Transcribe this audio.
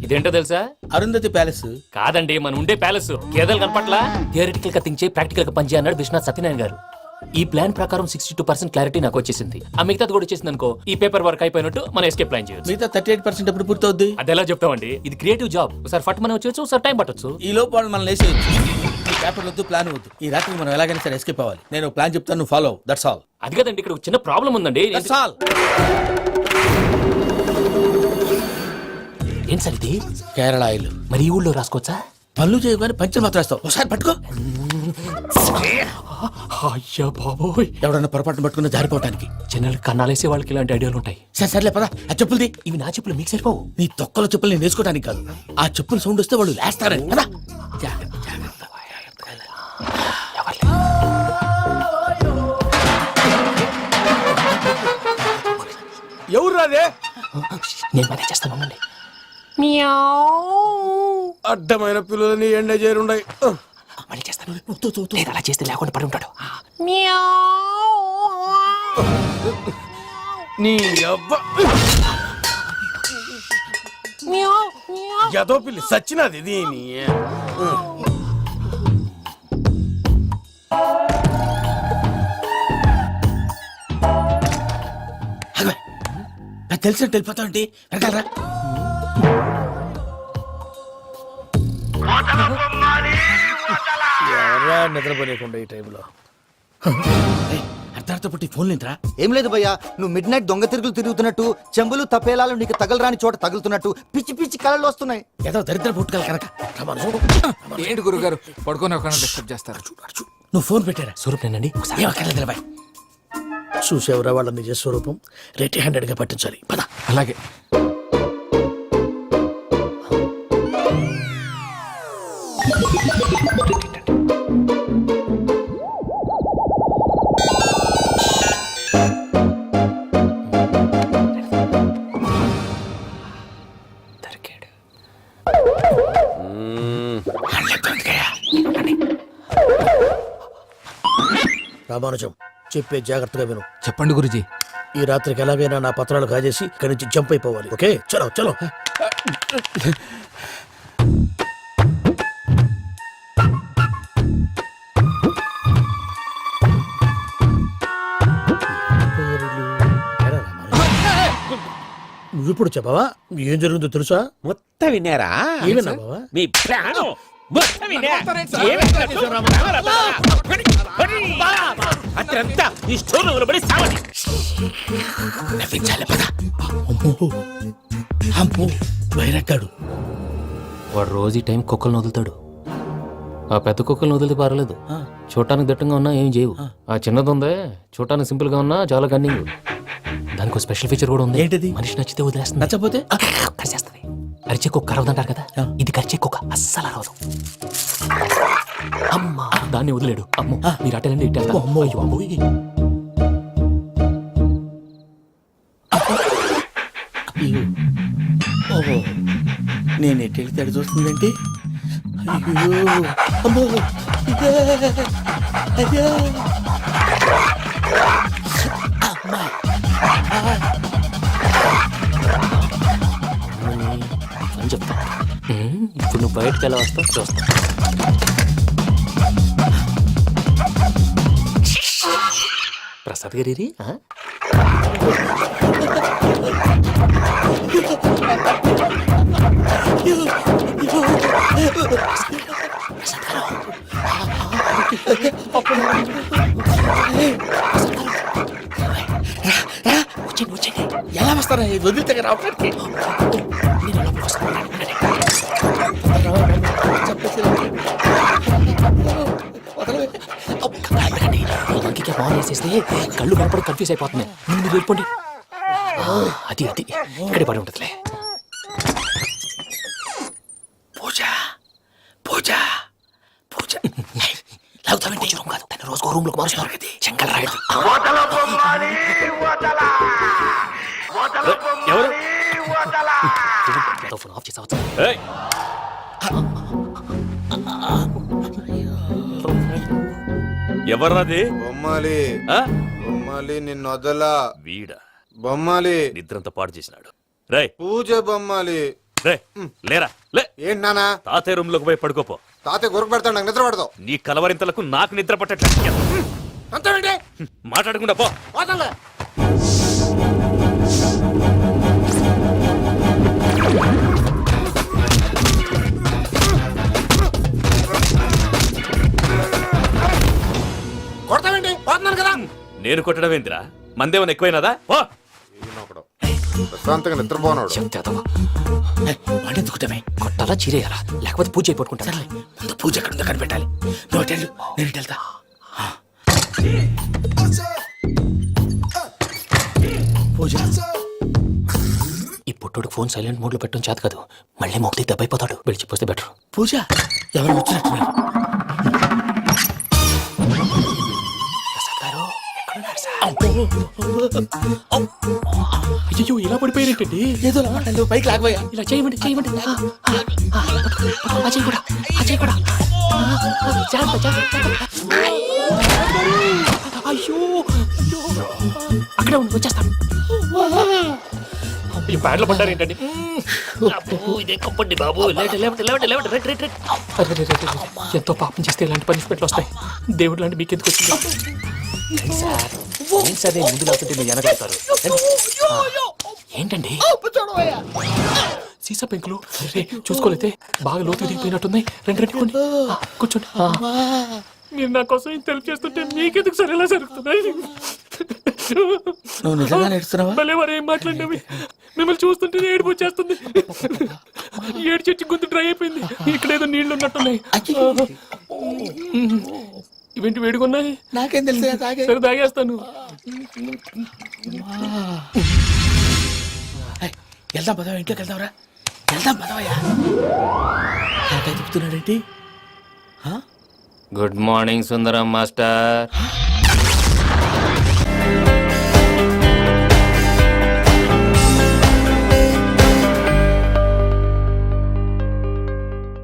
ఇదేంటో తెలుసా? అరుంధతి ప్యాలెస్ కాదండి, మన ఉండే ప్యాలెస్. గేదెలు కనపట్లా? థియరిటికల్ గా థింక్ చేయి, ప్రాక్టికల్ గా పనిచేయి అన్నాడు విశ్వనాథ్ సత్యనారాయణ గారు. ఈ ప్లాన్ ప్రకారం 62% క్లారిటీ నాకు వచ్చేసింది. ఆ మిగతాది కూడా వచ్చేసింది అనుకో, ఈ పేపర్ వర్క్ అయిపోయినట్టు మనం ఎస్కేప్ ప్లాన్ చేయొచ్చు. మిగతా 38% ఎప్పుడు పూర్తవుద్ది? అది ఎలా చెప్తామండి? ఇది క్రియేటివ్ జాబ్. ఒకసారి ఫట్ మనం వచ్చేచ్చు, ఒకసారి టైం పట్టొచ్చు. ఈ లోపు వాళ్ళు మనం లేసేయచ్చు. ఈ పేపర్ వద్దు, ప్లాన్ వద్దు. ఈ రాత్రికి మనం ఎలాగైనా సరే ఎస్కేప్ అవ్వాలి. నేను ప్లాన్ చెప్తాను, నువ్వు ఫాలో. That's all. అది కదండి, ఇక్కడ ఒక చిన్న ప్రాబ్లం ఉందండి. That's all. ఏం సార్ ఇది? కేరళ ఆయిల్. మరి ఈ ఊళ్ళో రాసుకోవచ్చా? పళ్ళు చేయగానే పంచర్ మాత్రం వేస్తావు. ఒకసారి పట్టుకో. అయ్యా బాబోయ్, ఎవడన్నా పొరపాటున పట్టుకున్న జారిపోవటానికి. జనరల్ కన్నాలేసే వాళ్ళకి ఇలాంటి ఐడియాలు ఉంటాయి. సర్లే పదా, ఆ చెప్పులది. ఇవి నా చెప్పులు, మీకు సరిపోవు. నీ తొక్కల చెప్పులు నేను వేసుకోవడానికి కాదు, ఆ చెప్పులు సౌండ్ వస్తే వాళ్ళు లేస్తారని. పదా. ఎవరు రాదే? నేను మనే చేస్తాను. అడ్డమైన పిల్లలని ఎండ చేరుండయి. మళ్ళీ చేస్తాను. లేదు, అలా చేస్తే లేకుండా పడి ఉంటాడు. నీ అబ్బా ఎదో పిల్లి సచ్చినది దీని. నాకు తెలిసినట్టు వెళ్ళిపోతా ఉంటే వెనకాలరా. ఎవరా నిద్రపోలేకుండా ఈ టైంలో? అర్ధార్థ పుట్టి ఫోన్ లేంట్రా. ఏం లేదు భయ్యా, నువ్వు మిడ్ నైట్ దొంగ తిరుగులు తిరుగుతున్నట్టు, చెంబులు తపేలాలు నీకు తగలరాని చోట తగులుతున్నట్టు పిచ్చి పిచ్చి కళలు వస్తున్నాయి. ఏదో దరిద్ర పుట్టుకల కనుక. ఏంటి గురుగారు పడుకొని ఒక డిస్టర్బ్ చేస్తారు? నువ్వు ఫోన్ పెట్టారా? స్వరూప్ నేనండి. ఏమక్కర్లేదు. చూసేవరా వాళ్ళ నిజ స్వరూపం. రెట్టి హ్యాండెడ్ గా పట్టించాలి. పద. అలాగే. రామానుజం, చెప్పే జాగ్రత్తగా విను. చెప్పండి గురుజీ. ఈ రాత్రికి ఎలాగైనా నా పత్రాలు కాజేసి ఇక్కడి నుంచి జంప్ అయిపోవాలి. ఓకే, చలో చలో. నువ్విప్పుడు చెప్పవా ఏం జరుగుతుందో తెలుసా? మొత్తం విన్నారా? ఏమన్నా బావా? మీ ప్రాణం మొత్తం అత్రంతా ఈ స్టోర్ లో పడి సావని. నవ్వించాలి. పద. అమ్మో అమ్మో, వైరక్కాడు. వాడు రోజు ఈ టైం కుక్కలను వదులుతాడు. ఆ పెద్ద కుక్కలను వదిలితే పర్లేదు, చూడటానికి దట్టంగా ఉన్నా ఏం చేయవు. ఆ చిన్నది ఉందే, చూడటానికి సింపుల్ గా ఉన్నా చాలా కన్నింగ్. దానికి ఒక స్పెషల్ ఫీచర్ కూడా ఉంది. ఏంటిది? మనిషి నచ్చితే వదిలేస్తుంది, నచ్చపోతే కరిచేస్తుంది. అరిచే కుక్క అరవదంటారు కదా, ఇది కరిచే కుక్క అస్సలు అరవదు. అమ్మా, దాన్ని వదిలేడు. అమ్మో, మీరు అటెండి ఇట్టే. అమ్మో. ఓహో, నేను ఎటు వెళ్తే అడు చూస్తుందంటే. అయ్యో అమ్మో, అయ్యో అమ్మా. అని చెప్తా. ఇప్పుడు నువ్వు బయటకు ఎలా వస్తావు చూస్తా. ప్రసాద్ గారి ఎలా వస్తారా? వదిలితే రావడానికి. బాగా వేసేస్తే కళ్ళు కనపడి కన్ఫ్యూజ్ అయిపోతున్నాయి. మీరు వెళ్ళిపోండి. అది అది ఇక్కడే పడి ఉంటుందిలే. పూజ పూజ పూజ లాగుతామంటే రూమ్ కాదు, తన రోజుకో రూమ్ లోకి మారుస్తున్నారు కదా. చెంగల్ రాయడు. ఫోన్ ఆఫ్ చేసావచ్చు. ఎవర్రాది బొమ్మాలి ఆ? బొమ్మాలి నిన్ను వదలా వీడ బొమ్మాలి నిద్రంతా పాడు చేసినాడు. రే పూజ బొమ్మాలి రే లేరా లే, ఏంటి నానా తాతయ్య రూమ్ లోకి పోయి పడుకోపో. తాతయ్య గురకు పెడతాడు నాకు నిద్ర పడతావు నీ కలవరింతలకు నాకు నిద్ర పట్టట్లేదు. అంతేంటి మాట్లాడకుండా పో. పోతాలే కొడతావేంటి పోతున్నాను కదా నేను కొట్టడం ఏంటిరా? మందేమన్నా ఎక్కువైనదా? పో. ఈయనొకడు. ప్రశాంతంగా నిద్రపోనాడు చెప్తావా వాడెందుకుంటామే కొట్టాలా చీరేయాలా లేకపోతే పూజ అయిపోట్టుకుంటా ముందు పూజ ఎక్కడ ఉందో కనిపెట్టాలి. నువ్వు అటు వెళ్ళు, నేను ఇటు వెళ్తా. పూజ ఈ పుట్టుడికి ఫోన్ సైలెంట్ మోడ్ లో పెట్టడం చేత కాదు. మళ్ళీ మొక్కి దెబ్బైపోతాడు. విడిచిపోతే బెటర్. పూజ ఎవరు వచ్చినట్టున్నారు? అయ్యో ఇలా పడిపోయినట్టండి. ఏదో లమ్మంటాను పైకి లాగబోయా. ఇలా చేయమండి చేయమండి. అజయ్ కూడా అజయ్ కూడా జాగ్రత్త జాగ్రత్త. అయ్యో అక్కడే ఉండి వచ్చేస్తాను. ఈ బ్యాడ్లో పడ్డారు ఏంటండి? ఇదే కంపండి బాబు. ఎంతో పాపం చేస్తే ఇలాంటి పనిష్మెంట్లు వస్తాయి. దేవుడు లాంటి మీకు ఎందుకు వచ్చింది? సార్ నేను ముందు లేకుంటే మీరు వెనకాడతారు. ఏంటండి సీసా పెంకులు? రే చూసుకోలేతే బాగా లోతు దిగిపోయినట్టున్నాయి. రెండు రెండు కూర్చోండి. మీరు నా కోసం ఇంత హెల్ప్ చేస్తుంటే మీకెందుకు సరే ఎలా జరుగుతున్నాయి? నువ్వు నిజంగా నేర్చుతున్నావా? భలే వారు ఏం మాట్లాడినవి. మిమ్మల్ని చూస్తుంటే ఏడుపు వచ్చేస్తుంది. ఏడు చెట్టు గొంతు డ్రై అయిపోయింది. ఇక్కడ ఏదో నీళ్లు ఉన్నట్టున్నాయి. ఇవేంటి వేడుకున్నాయి? నాకేం తెలుసు తాగే. సరే తాగేస్తాను. వెళ్దాం పదవా, ఇంట్లోకి వెళ్దాంరా. వెళ్దాం పదవయ్యా. నాకై చెప్తున్నాడేంటి? గుడ్ మార్నింగ్ సుందరం మాస్టర్.